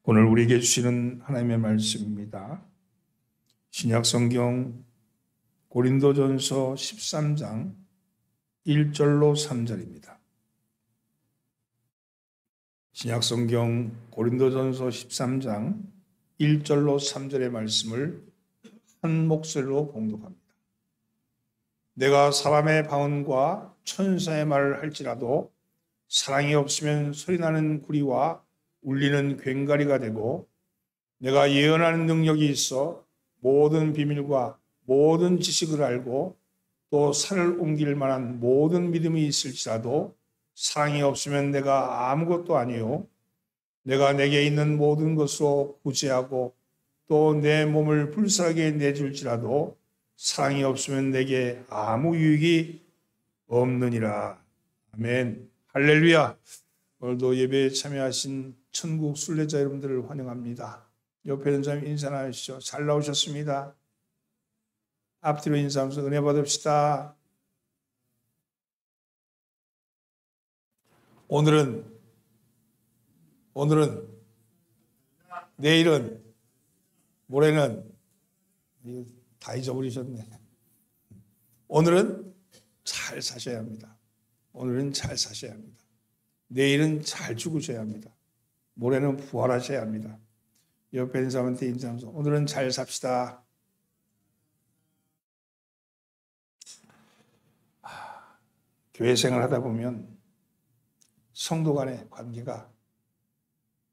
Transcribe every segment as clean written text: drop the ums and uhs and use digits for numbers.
오늘 우리에게 주시는 하나님의 말씀입니다. 신약성경 고린도전서 13장 1절로 3절입니다. 신약성경 고린도전서 13장 1절로 3절의 말씀을 한 목소리로 봉독합니다. 내가 사람의 방언과 천사의 말을 할지라도 사랑이 없으면 소리나는 구리와 울리는 괭가리가 되고, 내가 예언하는 능력이 있어 모든 비밀과 모든 지식을 알고 또 산을 옮길 만한 모든 믿음이 있을지라도 사랑이 없으면 내가 아무것도 아니요, 내가 내게 있는 모든 것으로 구제하고 또 내 몸을 불쌍하게 내줄지라도 사랑이 없으면 내게 아무 유익이 없느니라. 아멘. 할렐루야. 오늘도 예배에 참여하신 천국 순례자 여러분들을 환영합니다. 옆에 있는 사람 인사 하시죠. 잘 나오셨습니다. 앞뒤로 인사하면서 은혜 받읍시다. 오늘은, 내일은, 모레는, 이거 다 잊어버리셨네. 오늘은 잘 사셔야 합니다. 오늘은 잘 사셔야 합니다. 내일은 잘 죽으셔야 합니다. 모레는 부활하셔야 합니다. 옆에 있는 사람한테 인사하면서 오늘은 잘 삽시다. 교회 생활을 하다 보면 성도 간의 관계가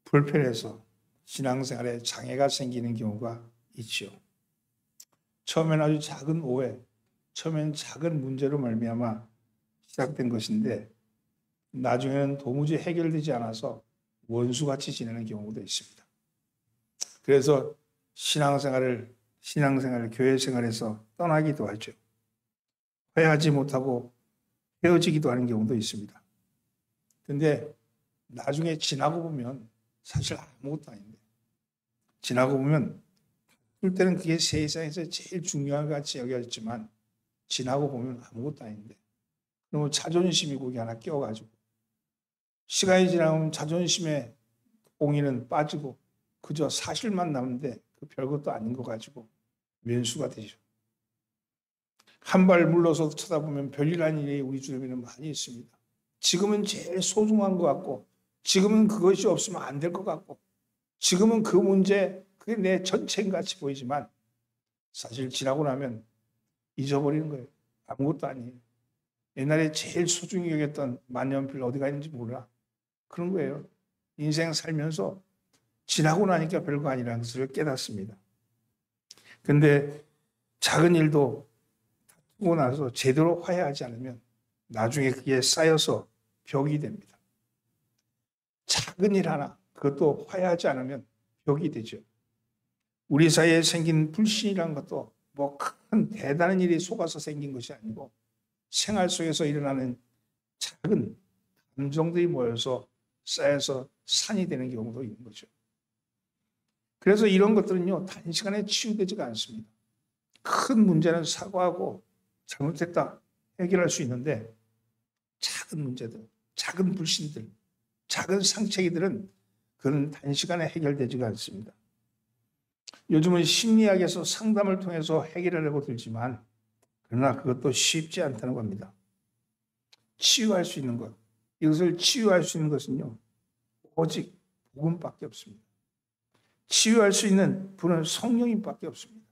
불편해서 신앙생활에 장애가 생기는 경우가 있죠. 처음엔 아주 작은 오해, 처음엔 작은 문제로 말미암아 시작된 것인데 나중에는 도무지 해결되지 않아서 원수같이 지내는 경우도 있습니다. 그래서 신앙생활을 교회 생활에서 떠나기도 하죠. 회하지 못하고 헤어지기도 하는 경우도 있습니다. 근데 나중에 지나고 보면 사실 아무것도 아닌데, 지나고 보면 그럴 때는 그게 세상에서 제일 중요한 것 같이 여겨졌지만 지나고 보면 아무것도 아닌데, 너무 자존심이 거기 하나 끼어가지고 시간이 지나면 자존심의 옹이는 빠지고 그저 사실만 남는데 그 별것도 아닌 거 가지고 왼수가 되죠. 한 발 물러서 쳐다보면 별일 아닌 일이 우리 주변에는 많이 있습니다. 지금은 제일 소중한 것 같고, 지금은 그것이 없으면 안 될 것 같고, 지금은 그 문제, 그게 내 전체인 같이 보이지만 사실 지나고 나면 잊어버리는 거예요. 아무것도 아니에요. 옛날에 제일 소중히 여겼던 만년필 어디가 있는지 몰라. 그런 거예요. 인생 살면서 지나고 나니까 별거 아니라는 것을 깨닫습니다. 근데 작은 일도 다투고 나서 제대로 화해하지 않으면 나중에 그게 쌓여서 벽이 됩니다. 작은 일 하나, 그것도 화해하지 않으면 벽이 되죠. 우리 사이에 생긴 불신이라는 것도 뭐 큰 대단한 일이 속아서 생긴 것이 아니고 생활 속에서 일어나는 작은 감정들이 모여서 쌓여서 산이 되는 경우도 있는 거죠. 그래서 이런 것들은요, 단시간에 치유되지가 않습니다. 큰 문제는 사과하고 잘못했다 해결할 수 있는데 작은 문제들, 작은 불신들, 작은 상처기들은 그건 단시간에 해결되지가 않습니다. 요즘은 심리학에서 상담을 통해서 해결하려고 들지만 그러나 그것도 쉽지 않다는 겁니다. 치유할 수 있는 것, 이것을 치유할 수 있는 것은요, 오직 복음밖에 없습니다. 치유할 수 있는 분은 성령님밖에 없습니다.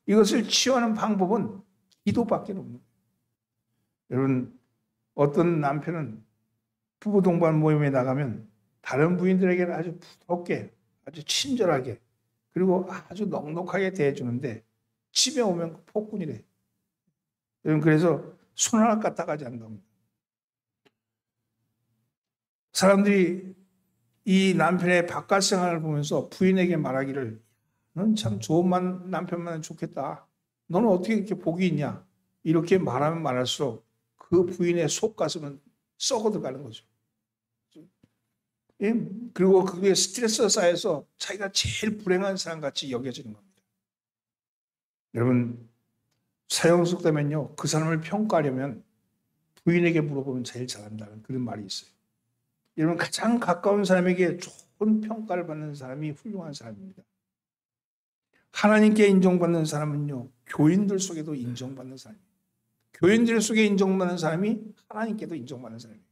이것을 치유하는 방법은 기도밖에 없는 거예요. 여러분, 어떤 남편은 부부 동반 모임에 나가면 다른 부인들에게는 아주 부드럽게, 아주 친절하게, 그리고 아주 넉넉하게 대해주는데 집에 오면 폭군이래. 여러분, 그래서 손 하나 까딱하지 않는 겁니다. 사람들이 이 남편의 바깥 생활을 보면서 부인에게 말하기를, 넌 참 좋은 남편만 좋겠다. 너는 어떻게 이렇게 복이 있냐? 이렇게 말하면 말할수록 그 부인의 속가슴은 썩어 들어가는 거죠. 그리고 그게 스트레스가 쌓여서 자기가 제일 불행한 사람 같이 여겨지는 겁니다. 여러분, 사형석 되면요, 그 사람을 평가하려면 부인에게 물어보면 제일 잘한다는 그런 말이 있어요. 여러분, 가장 가까운 사람에게 좋은 평가를 받는 사람이 훌륭한 사람입니다. 하나님께 인정받는 사람은요, 교인들 속에도 인정받는 사람입니다. 교인들 속에 인정받는 사람이 하나님께도 인정받는 사람입니다.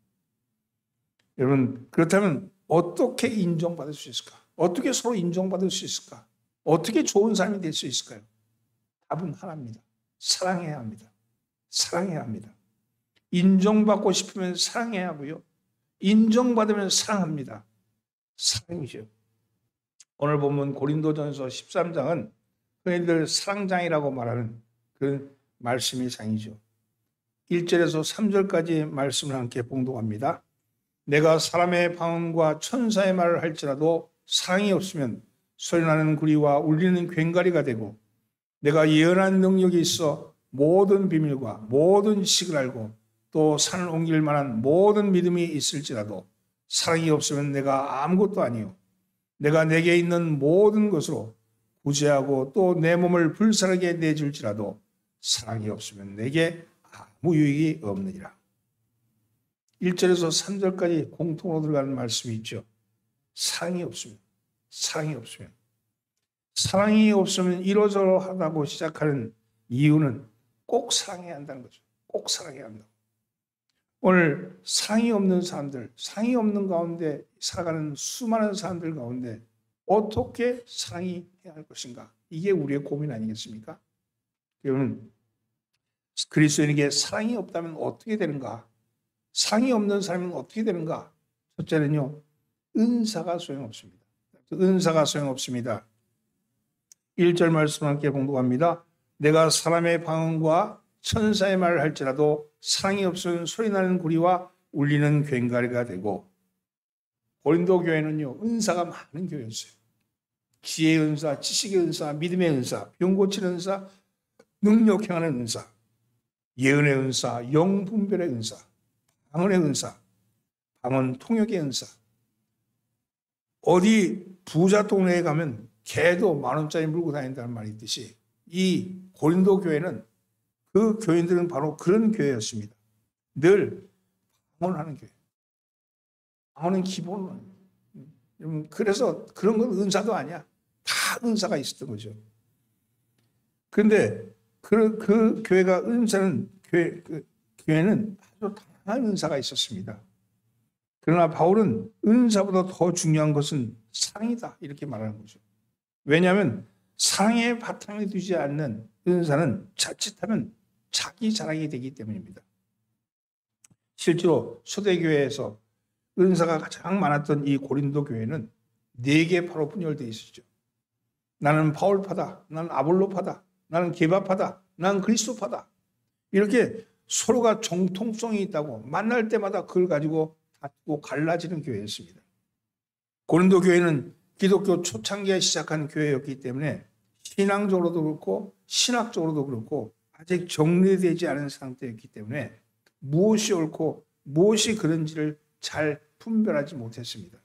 여러분, 그렇다면 어떻게 인정받을 수 있을까? 어떻게 서로 인정받을 수 있을까? 어떻게 좋은 사람이 될 수 있을까요? 답은 하나입니다. 사랑해야 합니다. 사랑해야 합니다. 인정받고 싶으면 사랑해야 하고요. 인정받으면 사랑합니다. 사랑이죠. 오늘 보면 고린도전서 13장은 흔히들 사랑장이라고 말하는 그런 말씀의 장이죠. 1절에서 3절까지 말씀을 함께 봉독합니다. 내가 사람의 방언과 천사의 말을 할지라도 사랑이 없으면 소리나는 구리와 울리는 괭가리가 되고, 내가 예언한 능력이 있어 모든 비밀과 모든 지식을 알고 또 산을 옮길 만한 모든 믿음이 있을지라도 사랑이 없으면 내가 아무것도 아니요, 내가 내게 있는 모든 것으로 구제하고 또 내 몸을 불살하게 내줄지라도 사랑이 없으면 내게 아무 유익이 없느니라. 1절에서 3절까지 공통으로 들어가는 말씀이 있죠. 사랑이 없으면 이러저러 하다고 시작하는 이유는 꼭 사랑해야 한다는 거죠. 꼭 사랑해야 한다. 오늘 사랑이 없는 사람들, 사랑이 없는 가운데 살아가는 수많은 사람들 가운데 어떻게 사랑이 해야 할 것인가? 이게 우리의 고민 아니겠습니까? 여러분, 그리스도인에게 사랑이 없다면 어떻게 되는가? 사랑이 없는 사람은 어떻게 되는가? 첫째는요, 은사가 소용없습니다. 은사가 소용없습니다. 1절 말씀 함께 봉독합니다. 내가 사람의 방언과 천사의 말을 할지라도 사랑이 없으면 소리나는 구리와 울리는 괭가리가 되고, 고린도 교회는요, 은사가 많은 교회였어요. 지혜의 은사, 지식의 은사, 믿음의 은사, 병 고치는 은사, 능력 행하는 은사, 예언의 은사, 영분별의 은사, 방언의 은사, 방언 통역의 은사. 어디 부자 동네에 가면 개도 10,000원짜리 물고 다닌다는 말이 있듯이 이 고린도 교회는, 그 교인들은 바로 그런 교회였습니다. 늘 방언하는 교회. 방언은 기본은. 그래서 그런 건 은사도 아니야. 다 은사가 있었던 거죠. 그런데 그 교회가 교회는 아주 다양한 은사가 있었습니다. 그러나 바울은 은사보다 더 중요한 것은 사랑이다, 이렇게 말하는 거죠. 왜냐하면 사랑에 바탕을 두지 않는 은사는 자칫하면 자기 자랑이 되기 때문입니다. 실제로 초대교회에서 은사가 가장 많았던 이 고린도 교회는 4개 바로 분열되어 있었죠. 나는 바울파다, 나는 아볼로파다, 나는 게바파다, 나는 그리스도파다. 이렇게 서로가 정통성이 있다고 만날 때마다 그걸 가지고 다투고 갈라지는 교회였습니다. 고린도 교회는 기독교 초창기에 시작한 교회였기 때문에 신앙적으로도 그렇고 신학적으로도 그렇고 아직 정리되지 않은 상태였기 때문에 무엇이 옳고 무엇이 그런지를 잘 분별하지 못했습니다.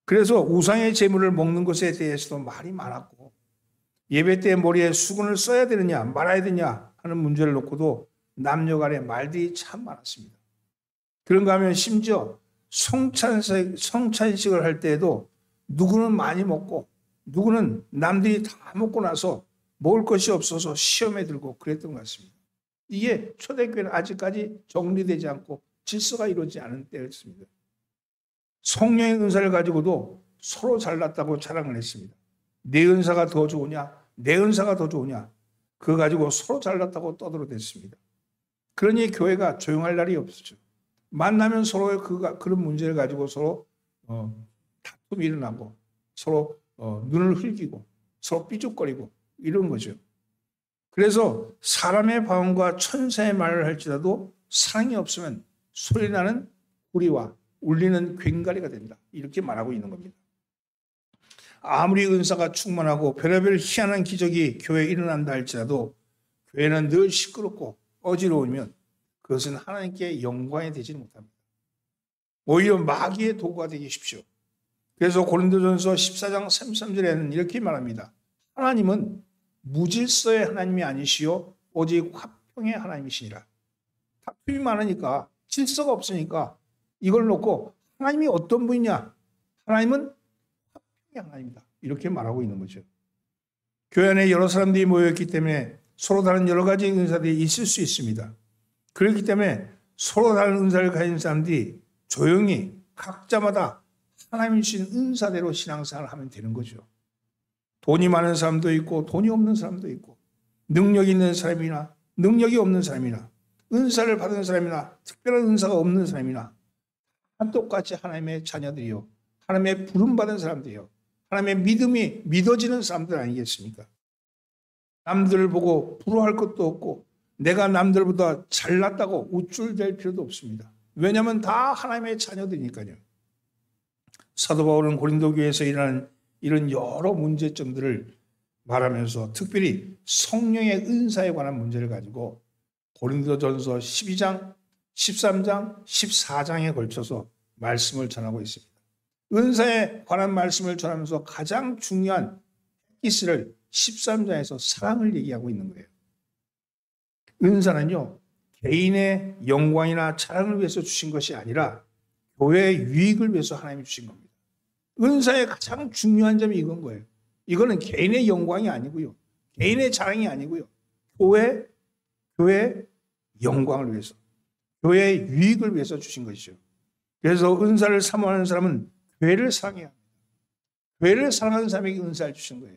그래서 우상의 제물을 먹는 것에 대해서도 말이 많았고, 예배 때 머리에 수건을 써야 되느냐 말아야 되느냐 하는 문제를 놓고도 남녀 간의 말들이 참 많았습니다. 그런가 하면 심지어 성찬식을 할 때에도 누구는 많이 먹고 누구는 남들이 다 먹고 나서 먹을 것이 없어서 시험에 들고 그랬던 것 같습니다. 이게 초대교회는 아직까지 정리되지 않고 질서가 이루어지지 않은 때였습니다. 성령의 은사를 가지고도 서로 잘났다고 자랑을 했습니다. 내 은사가 더 좋으냐, 내 은사가 더 좋으냐, 그거 가지고 서로 잘났다고 떠들어댔습니다. 그러니 교회가 조용할 날이 없었죠. 만나면 서로의 그런 문제를 가지고 서로 다툼이 일어나고 서로 눈을 흘기고 서로 삐죽거리고 이런 거죠. 그래서 사람의 방언과 천사의 말을 할지라도 사랑이 없으면 소리나는 구리와 울리는 괭가리가 된다, 이렇게 말하고 있는 겁니다. 아무리 은사가 충만하고 별의별 희한한 기적이 교회에 일어난다 할지라도 교회는 늘 시끄럽고 어지러우면 그것은 하나님께 영광이 되지 못합니다. 오히려 마귀의 도구가 되기 쉽죠. 그래서 고린도전서 14장 33절에는 이렇게 말합니다. 하나님은 무질서의 하나님이 아니시요 오직 화평의 하나님이시니라. 다툼이 많으니까, 질서가 없으니까 이걸 놓고 하나님이 어떤 분이냐, 하나님은 화평의 하나님이다. 이렇게 말하고 있는 거죠. 교회 안에 여러 사람들이 모여있기 때문에 서로 다른 여러 가지 은사들이 있을 수 있습니다. 그렇기 때문에 서로 다른 은사를 가진 사람들이 조용히 각자마다 하나님이 주신 은사대로 신앙생활을 하면 되는 거죠. 돈이 많은 사람도 있고 돈이 없는 사람도 있고 능력이 있는 사람이나 능력이 없는 사람이나 은사를 받은 사람이나 특별한 은사가 없는 사람이나 다 똑같이 하나님의 자녀들이요. 하나님의 부름받은 사람들이요. 하나님의 믿음이 믿어지는 사람들 아니겠습니까? 남들을 보고 부러워할 것도 없고 내가 남들보다 잘났다고 우쭐댈 필요도 없습니다. 왜냐하면 다 하나님의 자녀들이니까요. 사도 바울은 고린도 교회에서 일어나는 이런 여러 문제점들을 말하면서 특별히 성령의 은사에 관한 문제를 가지고 고린도전서 12장, 13장, 14장에 걸쳐서 말씀을 전하고 있습니다. 은사에 관한 말씀을 전하면서 가장 중요한 이스를 13장에서 사랑을 얘기하고 있는 거예요. 은사는요, 개인의 영광이나 자랑을 위해서 주신 것이 아니라 교회의 유익을 위해서 하나님이 주신 겁니다. 은사의 가장 중요한 점이 이건 거예요. 이거는 개인의 영광이 아니고요. 개인의 자랑이 아니고요. 교회의 영광을 위해서, 교회의 유익을 위해서 주신 것이죠. 그래서 은사를 사모하는 사람은 교회를 사랑해야 합니다. 교회를 사랑하는 사람에게 은사를 주신 거예요.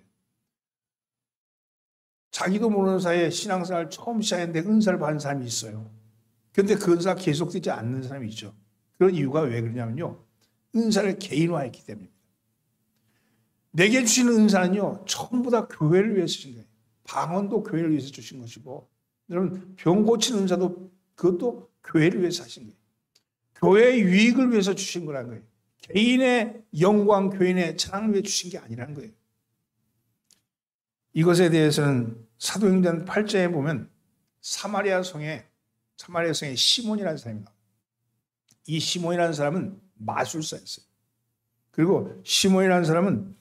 자기도 모르는 사이에 신앙생활 처음 시작했는데 은사를 받은 사람이 있어요. 그런데 그 은사가 계속되지 않는 사람이 있죠. 그런 이유가 왜 그러냐면요. 은사를 개인화했기 때문입니다. 내게 주시는 은사는요. 전부 다 교회를 위해서 주신 거예요. 방언도 교회를 위해서 주신 것이고 여러분 병 고치는 은사도 그것도 교회를 위해서 하신 거예요. 교회의 유익을 위해서 주신 거라는 거예요. 개인의 영광, 교인의 자랑을 위해 주신 게 아니라는 거예요. 이것에 대해서는 사도행전 8장에 보면 사마리아 성에 시몬이라는 사람입니다. 이 시몬이라는 사람은 마술사였어요. 그리고 시몬이라는 사람은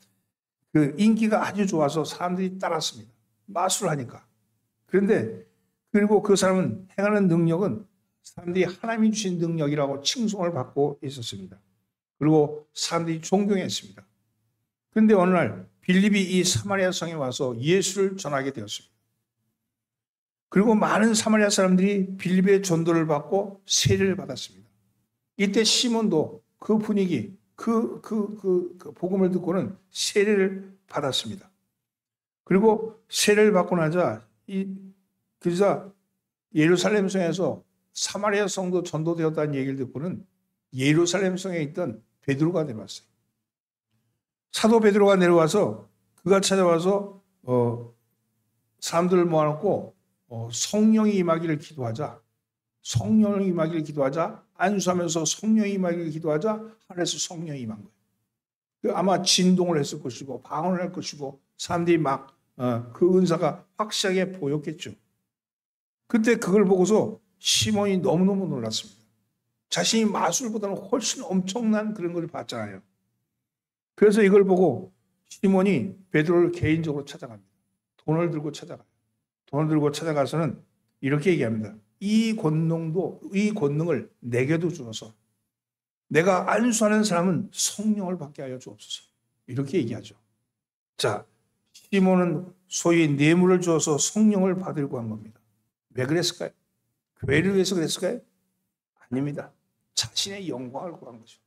그 인기가 아주 좋아서 사람들이 따랐습니다. 마술하니까. 그런데 그리고 그 사람은 행하는 능력은 사람들이 하나님이 주신 능력이라고 칭송을 받고 있었습니다. 그리고 사람들이 존경했습니다. 그런데 어느 날 빌립이 이 사마리아 성에 와서 예수를 전하게 되었습니다. 그리고 많은 사마리아 사람들이 빌립의 전도를 받고 세례를 받았습니다. 이때 시몬도 그 분위기, 그 복음을 듣고는 세례를 받았습니다. 그리고 세례를 받고 나자 그러자 예루살렘 성에서 사마리아 성도 전도되었다는 얘기를 듣고는 예루살렘 성에 있던 베드로가 내려왔어요. 사도 베드로가 내려와서 그가 찾아와서 사람들을 모아놓고 성령이 임하기를 기도하자. 성령이 임하기를 기도하자. 안수하면서 성령이 임하기를 기도하자. 하늘에서 성령이 임한 거예요. 아마 진동을 했을 것이고 방언을 할 것이고 사람들이 막 그 은사가 확실하게 보였겠죠. 그때 그걸 보고서 시몬이 너무너무 놀랐습니다. 자신이 마술보다는 훨씬 엄청난 그런 걸 봤잖아요. 그래서 이걸 보고 시몬이 베드로를 개인적으로 찾아갑니다. 돈을 들고 찾아가요. 돈을 들고 찾아가서는 이렇게 얘기합니다. 이 권능을 내게도 주어서 내가 안수하는 사람은 성령을 받게 하여 주옵소서. 이렇게 얘기하죠. 자, 시몬은 소위 뇌물을 주어서 성령을 받으려고 한 겁니다. 왜 그랬을까요? 교회를 위해서 그랬을까요? 아닙니다. 자신의 영광을 구한 거죠.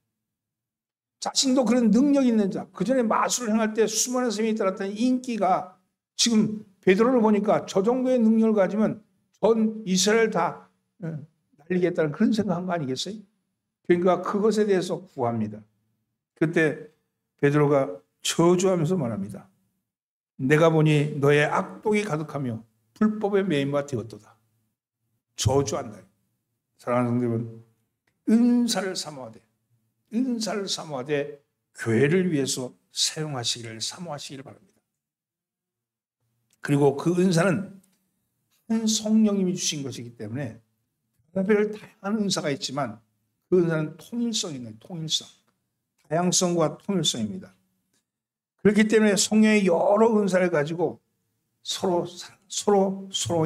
자신도 그런 능력이 있는 자, 그 전에 마술을 행할 때 수많은 스님이 따랐던 인기가 지금 베드로를 보니까 저 정도의 능력을 가지면 전 이스라엘 다 날리겠다는 그런 생각한 거 아니겠어요? 그러니까 그것에 대해서 구합니다. 그때 베드로가 저주하면서 말합니다. 내가 보니 너의 악독이 가득하며 불법의 매인바 되었도다. 저주한다. 사랑하는 성도분, 은사를 사모하되 교회를 위해서 사모하시기를 바랍니다. 그리고 그 은사는 한 성령님이 주신 것이기 때문에 별별 다양한 은사가 있지만 그 은사는 통일성입니다. 다양성과 통일성입니다. 그렇기 때문에 성령의 여러 은사를 가지고 서로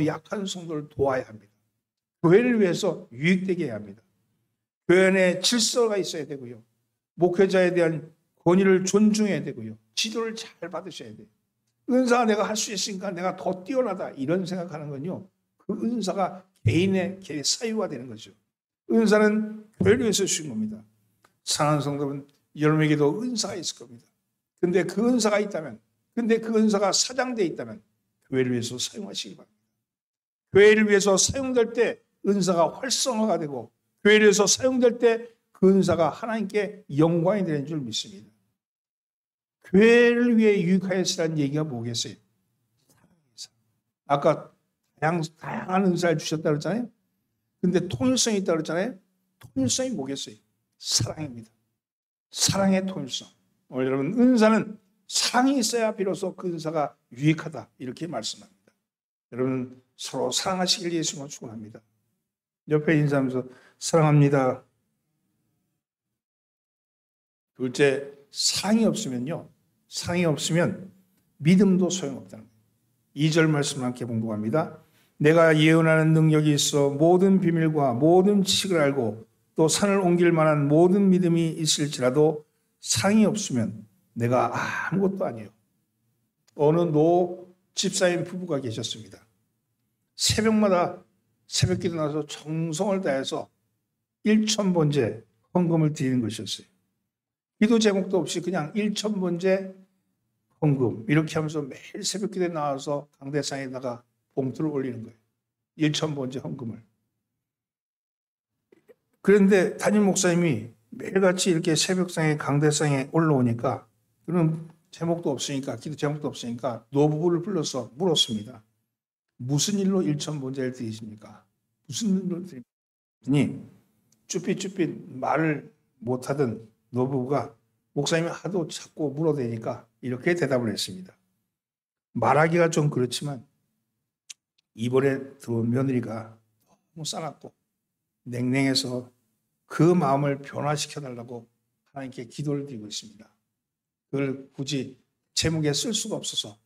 약한 성도를 도와야 합니다. 교회를 위해서 유익되게 해야 합니다. 교회 안에 질서가 있어야 되고요. 목회자에 대한 권위를 존중해야 되고요. 지도를 잘 받으셔야 돼요. 은사가 내가 할 수 있으니까 내가 더 뛰어나다 이런 생각하는 건요. 그 은사가 개인의 사유가 되는 거죠. 은사는 교회를 위해서 주신 겁니다. 사랑하는 성도분, 여러분에게도 은사가 있을 겁니다. 근데 그 은사가 있다면, 근데 그 은사가 사장되어 있다면 교회를 위해서 사용하시기 바랍니다. 교회를 위해서 사용될 때 은사가 활성화가 되고 교회를 위해서 사용될 때 그 은사가 하나님께 영광이 되는 줄 믿습니다. 교회를 위해 유익하였으라는 얘기가 뭐겠어요? 아까 다양한 은사를 주셨다고 그랬잖아요. 근데 통일성이 있다고 그랬잖아요. 통일성이 뭐겠어요? 사랑입니다. 사랑의 통일성. 오늘 여러분, 은사는 사랑이 있어야 비로소 그 은사가 유익하다 이렇게 말씀합니다. 여러분 서로 사랑하시길 예수님으로 축원합니다. 옆에 인사하면서 사랑합니다. 둘째, 사랑이 없으면요. 사랑이 없으면 믿음도 소용없다는 거예요. 2절 말씀을 함께 봉독합니다. 내가 예언하는 능력이 있어 모든 비밀과 모든 지식을 알고 또 산을 옮길 만한 모든 믿음이 있을지라도 사랑이 없으면 내가 아무것도 아니에요. 어느 노 집사님 부부가 계셨습니다. 새벽마다 새벽기도 나서 정성을 다해서 1,000번째 헌금을 드리는 것이었어요. 기도 제목도 없이 그냥 1,000번째 헌금 이렇게 하면서 매일 새벽기도에 나와서 강대상에다가 봉투를 올리는 거예요. 1,000번째 헌금을. 그런데 담임 목사님이 매일같이 이렇게 새벽상에 강대상에 올라오니까 그런 제목도 없으니까 기도 제목도 없으니까 노부부를 불러서 물었습니다. 무슨 일로 1,000번째를 드리십니까? 무슨 일로 드립니까? 쭈삣쭈삣 말을 못하던 노부부가 목사님이 하도 자꾸 물어대니까 이렇게 대답을 했습니다. 말하기가 좀 그렇지만 이번에 들어온 며느리가 너무 싸놨고 냉랭해서 그 마음을 변화시켜달라고 하나님께 기도를 드리고 있습니다. 그걸 굳이 제목에 쓸 수가 없어서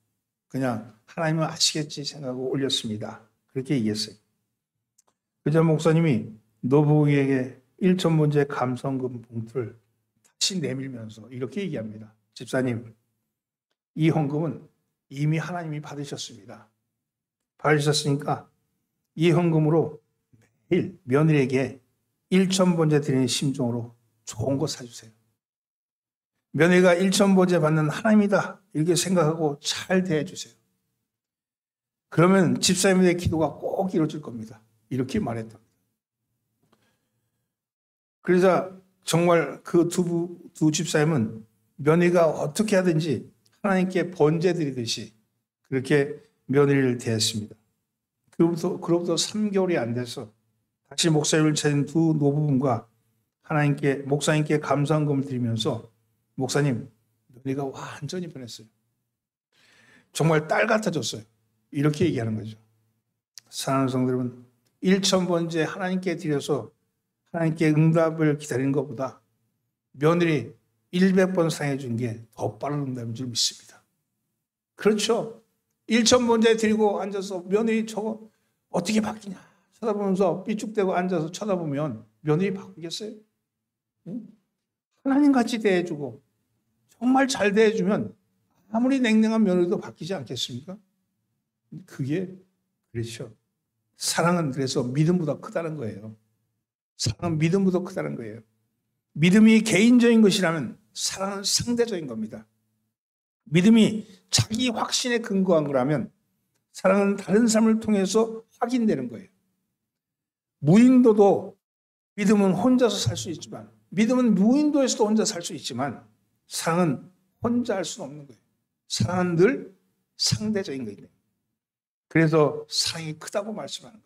그냥 하나님은 아시겠지 생각하고 올렸습니다. 그렇게 얘기했어요. 그저 목사님이 노부부에게 1,000번째 감성금 봉투를 다시 내밀면서 이렇게 얘기합니다. 집사님, 이 헌금은 이미 하나님이 받으셨습니다. 받으셨으니까 이 헌금으로 매일 며느리에게 1,000번째 드리는 심정으로 좋은 거 사주세요. 며느리가 1,000번째 받는 하나님이다 이렇게 생각하고 잘 대해주세요. 그러면 집사님의 기도가 꼭 이루어질 겁니다. 이렇게 말했답니다. 그래서 정말 그 두 집사님은 며느리가 어떻게 하든지 하나님께 번제 드리듯이 그렇게 며느리를 대했습니다. 그로부터 3개월이 안 돼서 다시 목사님을 찾은 두 노부부가 목사님께 감사헌금을 드리면서 목사님, 며느리가 완전히 변했어요. 정말 딸 같아졌어요. 이렇게 얘기하는 거죠. 사랑하는 성도 여러분, 1,000번째 하나님께 드려서 하나님께 응답을 기다리는 것보다 며느리 100번 사랑해 준 게 더 빠른 응답인 줄 믿습니다. 그렇죠. 1,000번째 드리고 앉아서 며느리 저거 어떻게 바뀌냐 쳐다보면서 삐죽대고 앉아서 쳐다보면 며느리 바뀌겠어요? 하나님같이 대해주고 정말 잘 대해주면 아무리 냉랭한 며느리도 바뀌지 않겠습니까? 그게 그렇죠. 사랑은 그래서 믿음보다 크다는 거예요. 사랑은 믿음보다 크다는 거예요. 믿음이 개인적인 것이라면 사랑은 상대적인 겁니다. 믿음이 자기 확신에 근거한 거라면 사랑은 다른 사람을 통해서 확인되는 거예요. 무인도도 믿음은 혼자서 살 수 있지만 믿음은 무인도에서도 혼자 살 수 있지만 사랑은 혼자 할 수는 없는 거예요. 사랑은 늘 상대적인 거예요. 그래서 사랑이 크다고 말씀하는 거예요.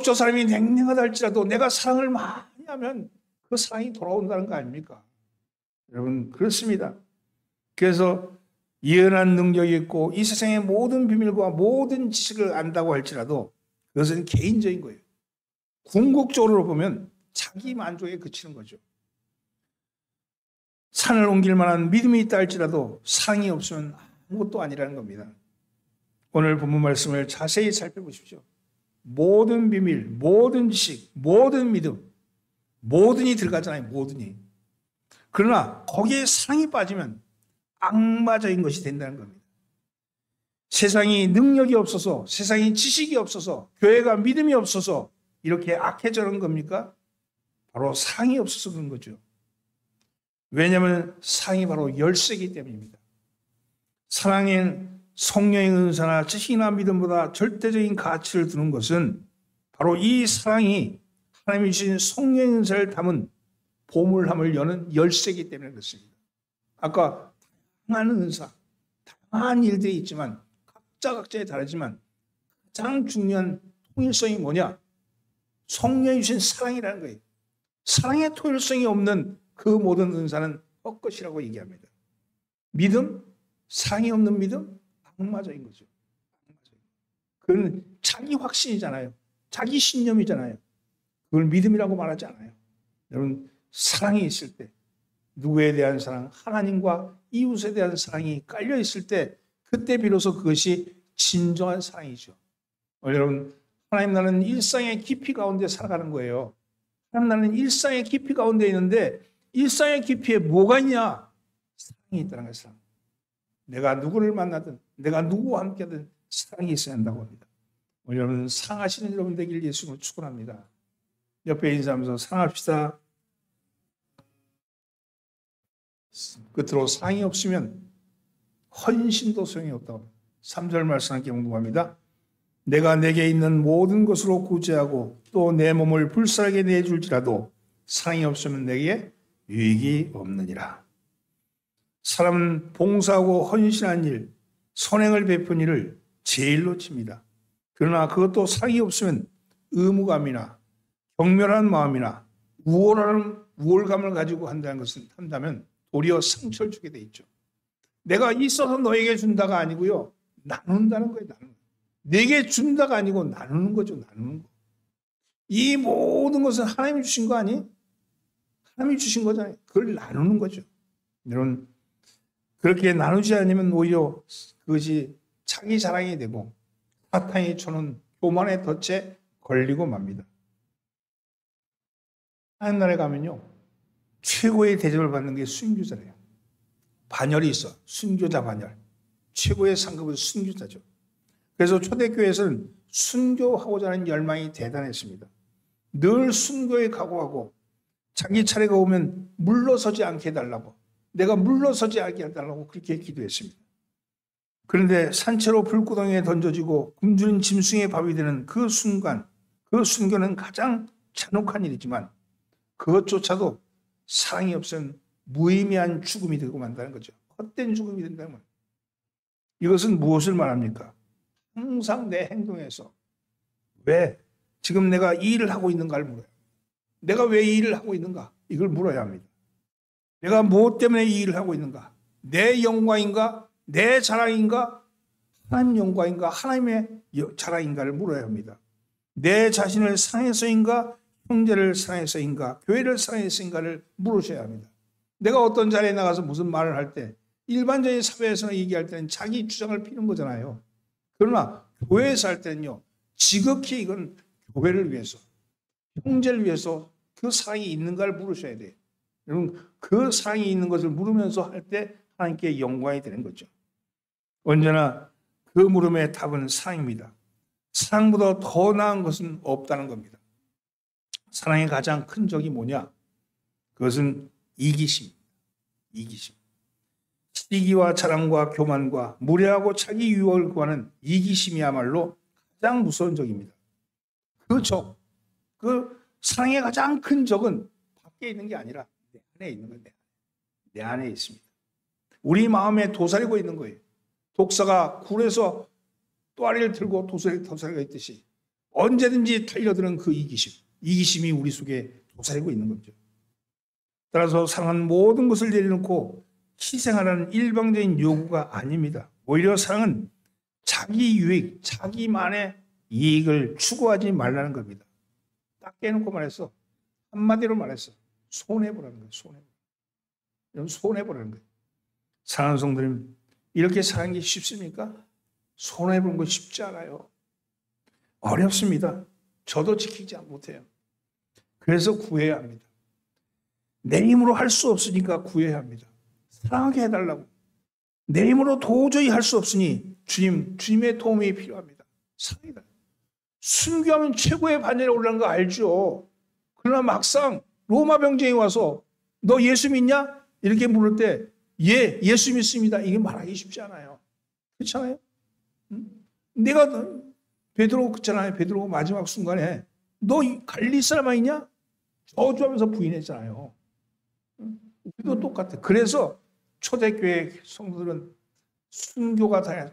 저 사람이 냉랭하다 할지라도 내가 사랑을 많이 하면 그 사랑이 돌아온다는 거 아닙니까? 여러분 그렇습니다. 그래서 예언한 능력이 있고 이 세상의 모든 비밀과 모든 지식을 안다고 할지라도 그것은 개인적인 거예요. 궁극적으로 보면 자기 만족에 그치는 거죠. 산을 옮길 만한 믿음이 있다 할지라도 사랑이 없으면 아무것도 아니라는 겁니다. 오늘 본문 말씀을 자세히 살펴보십시오. 모든 비밀, 모든 지식, 모든 믿음, 모든이 들어가잖아요. 모든이. 그러나 거기에 사랑이 빠지면 악마적인 것이 된다는 겁니다. 세상이 능력이 없어서, 세상이 지식이 없어서, 교회가 믿음이 없어서 이렇게 악해져는 겁니까? 바로 사랑이 없어서 그런 거죠. 왜냐하면 사랑이 바로 열쇠이기 때문입니다. 사랑엔 성령의 은사나 지식이나 믿음보다 절대적인 가치를 두는 것은 바로 이 사랑이 하나님이 주신 성령의 은사를 담은 보물함을 여는 열쇠이기 때문에 그렇습니다. 아까 다양한 은사, 다양한 일들이 있지만 각자에 다르지만 가장 중요한 통일성이 뭐냐? 성령이 주신 사랑이라는 거예요. 사랑의 통일성이 없는 그 모든 은사는 헛것이라고 얘기합니다. 믿음, 사랑이 없는 믿음, 악마적인 거죠. 그건 자기 확신이잖아요. 자기 신념이잖아요. 그걸 믿음이라고 말하지 않아요. 여러분, 사랑이 있을 때, 누구에 대한 사랑, 하나님과 이웃에 대한 사랑이 깔려 있을 때, 그때 비로소 그것이 진정한 사랑이죠. 여러분, 하나님 나라는 일상의 깊이 가운데 살아가는 거예요. 하나님 나라는 일상의 깊이 가운데 있는데 일상의 깊이에 뭐가 있냐? 사랑이 있다는 거예요. 사랑. 내가 누구를 만나든 내가 누구와 함께든 사랑이 있어야 한다고 합니다. 여러분, 사랑하시는 여러분 되길 예수님으로 축원합니다. 옆에 인사하면서 사랑합시다. 끝으로 사랑이 없으면 헌신도 소용이 없다고 합니다. 3절 말씀 함께 공부합니다. 내가 내게 있는 모든 것으로 구제하고 또 내 몸을 불살하게 내줄지라도 사랑이 없으면 내게 유익이 없느니라. 사람은 봉사하고 헌신한 일, 선행을 베푼 일을 제일로 칩니다. 그러나 그것도 사랑이 없으면 의무감이나 경멸한 마음이나 우월감을 가지고 한다면 도리어 상처를 주게 돼 있죠. 내가 있어서 너에게 준다가 아니고요. 나눈다는 거예요. 나누는. 내게 준다가 아니고 나누는 거죠. 나누는 거. 이 모든 것은 하나님이 주신 거 아니에요? 하나님이 주신 거잖아요. 그걸 나누는 거죠. 여러분, 그렇게 나누지 않으면 오히려 그것이 자기 자랑이 되고 사탄이 쳐놓은 교만의 덫에 걸리고 맙니다. 하나님 나라에 가면요. 최고의 대접을 받는 게 순교자래요. 반열이 있어. 순교자 반열. 최고의 상급은 순교자죠. 그래서 초대교회에서는 순교하고자 하는 열망이 대단했습니다. 늘 순교에 각오하고 자기 차례가 오면 물러서지 않게 해달라고, 내가 물러서지 않게 해달라고 그렇게 기도했습니다. 그런데 산채로 불구덩이에 던져지고 굶주린 짐승의 밥이 되는 그 순간, 그 순교는 가장 잔혹한 일이지만 그것조차도 사랑이 없으면 무의미한 죽음이 되고 만다는 거죠. 헛된 죽음이 된다는 거예요. 이것은 무엇을 말합니까? 항상 내 행동에서 왜 지금 내가 이 일을 하고 있는가를 물어요. 내가 왜 이 일을 하고 있는가? 이걸 물어야 합니다. 내가 무엇 때문에 이 일을 하고 있는가? 내 영광인가? 내 자랑인가? 하나님 영광인가? 하나님의 자랑인가를 물어야 합니다. 내 자신을 사랑해서인가? 형제를 사랑해서인가? 교회를 사랑해서인가를 물으셔야 합니다. 내가 어떤 자리에 나가서 무슨 말을 할 때 일반적인 사회에서는 얘기할 때는 자기 주장을 피는 거잖아요. 그러나 교회에서 할 때는요. 지극히 이건 교회를 위해서, 형제를 위해서 그 사랑이 있는가를 물으셔야 돼요. 여러분, 그 사랑이 있는 것을 물으면서 할 때 하나님께 영광이 되는 거죠. 언제나 그 물음의 답은 사랑입니다. 사랑보다 더 나은 것은 없다는 겁니다. 사랑의 가장 큰 적이 뭐냐? 그것은 이기심입니다. 이기심. 시기와 자랑과 교만과 무례하고 자기 유혹을 구하는 이기심이야말로 가장 무서운 적입니다. 그 적, 그 사랑의 가장 큰 적은 밖에 있는 게 아니라 내 안에 있는 거예요. 내 안에 있습니다. 우리 마음에 도사리고 있는 거예요. 독사가 굴에서 또아리를 들고 도사리가 있듯이 언제든지 달려드는 그 이기심. 이기심이 우리 속에 도사리고 있는 거죠. 따라서 사랑은 모든 것을 내려놓고 희생하라는 일방적인 요구가 아닙니다. 오히려 사랑은 자기 유익, 자기만의 이익을 추구하지 말라는 겁니다. 딱 깨놓고 말했어. 한마디로 말했어. 손해보라는 거예요. 손해보라는 거예요. 사랑하는 성도님, 이렇게 사는 게 쉽습니까? 손해보는 거 쉽지 않아요. 어렵습니다. 저도 지키지 못해요. 그래서 구해야 합니다. 내 힘으로 할 수 없으니까 구해야 합니다. 사랑하게 해달라고. 내 힘으로 도저히 할 수 없으니 주님의 도움이 필요합니다. 사랑이다. 순교하면 최고의 반열에 올라가는 거 알죠? 그러나 막상 로마 병정이 와서 너 예수 믿냐? 이렇게 물을 때 예, 예수 믿습니다. 이게 말하기 쉽지 않아요. 그렇잖아요? 내가 베드로 그렇잖아요. 베드로가 마지막 순간에 너 갈릴리 사람 아니냐? 저주하면서 부인했잖아요. 우리도 똑같아. 그래서 초대교회 성도들은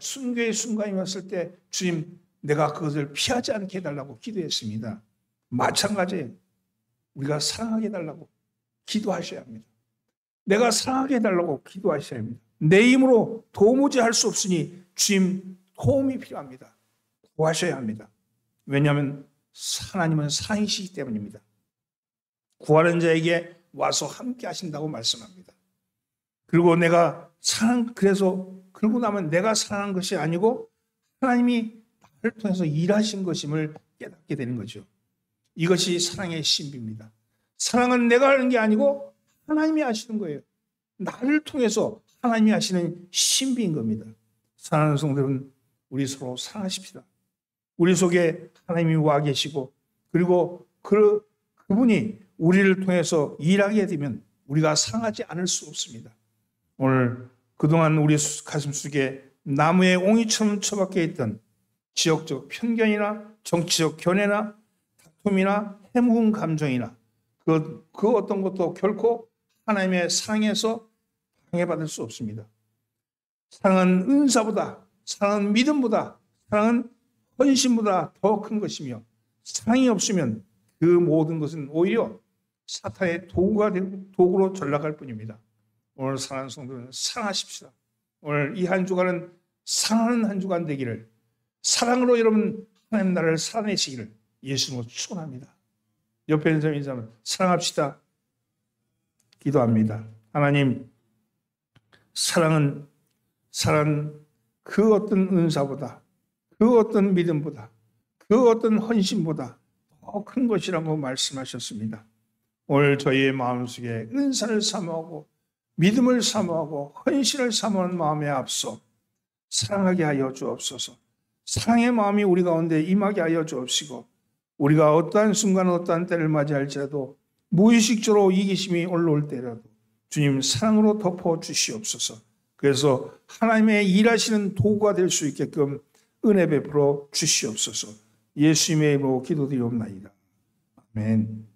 순교의 순간이 왔을 때 주님 내가 그것을 피하지 않게 해달라고 기도했습니다. 마찬가지예요. 우리가 사랑하게 해달라고 기도하셔야 합니다. 내가 사랑하게 해달라고 기도하셔야 합니다. 내 힘으로 도무지 할 수 없으니 주님 도움이 필요합니다. 구하셔야 합니다. 왜냐하면 하나님은 사랑이시기 때문입니다. 구하는 자에게 와서 함께 하신다고 말씀합니다. 그리고 그러고 나면 내가 사랑한 것이 아니고 하나님이 나를 통해서 일하신 것임을 깨닫게 되는 거죠. 이것이 사랑의 신비입니다. 사랑은 내가 하는 게 아니고 하나님이 하시는 거예요. 나를 통해서 하나님이 하시는 신비인 겁니다. 사랑하는 성도들은 우리 서로 사랑하십시다. 우리 속에 하나님이 와 계시고 그리고 그분이 우리를 통해서 일하게 되면 우리가 사랑하지 않을 수 없습니다. 오늘 그동안 우리 가슴 속에 나무의 옹이처럼 처박혀 있던 지역적 편견이나 정치적 견해나 다툼이나 해묵은 감정이나 그 어떤 것도 결코 하나님의 사랑에서 방해받을 수 없습니다. 사랑은 은사보다, 사랑은 믿음보다, 사랑은 헌신보다 더 큰 것이며 사랑이 없으면 그 모든 것은 오히려 사탄의 도구로 전락할 뿐입니다. 오늘 사랑하는 성도는 사랑하십시다. 오늘 이 한 주간은 사랑하는 한 주간 되기를, 사랑으로 여러분 하나님 나라를 살아내시기를 예수님으로 축원합니다. 옆에 있는 사람이 인사하면 사랑합시다. 기도합니다. 하나님, 사랑은 그 어떤 은사보다, 그 어떤 믿음보다, 그 어떤 헌신보다 더 큰 것이라고 말씀하셨습니다. 오늘 저희의 마음속에 은사를 사모하고 믿음을 사모하고 헌신을 사모하는 마음에 앞서 사랑하게 하여 주옵소서. 사랑의 마음이 우리 가운데 임하게 하여 주옵시고 우리가 어떠한 순간 어떠한 때를 맞이할지라도 무의식적으로 이기심이 올라올 때라도 주님 사랑으로 덮어 주시옵소서. 그래서 하나님의 일하시는 도구가 될 수 있게끔 은혜 베풀어 주시옵소서. 예수님의 이름으로 기도드리옵나이다. 아멘.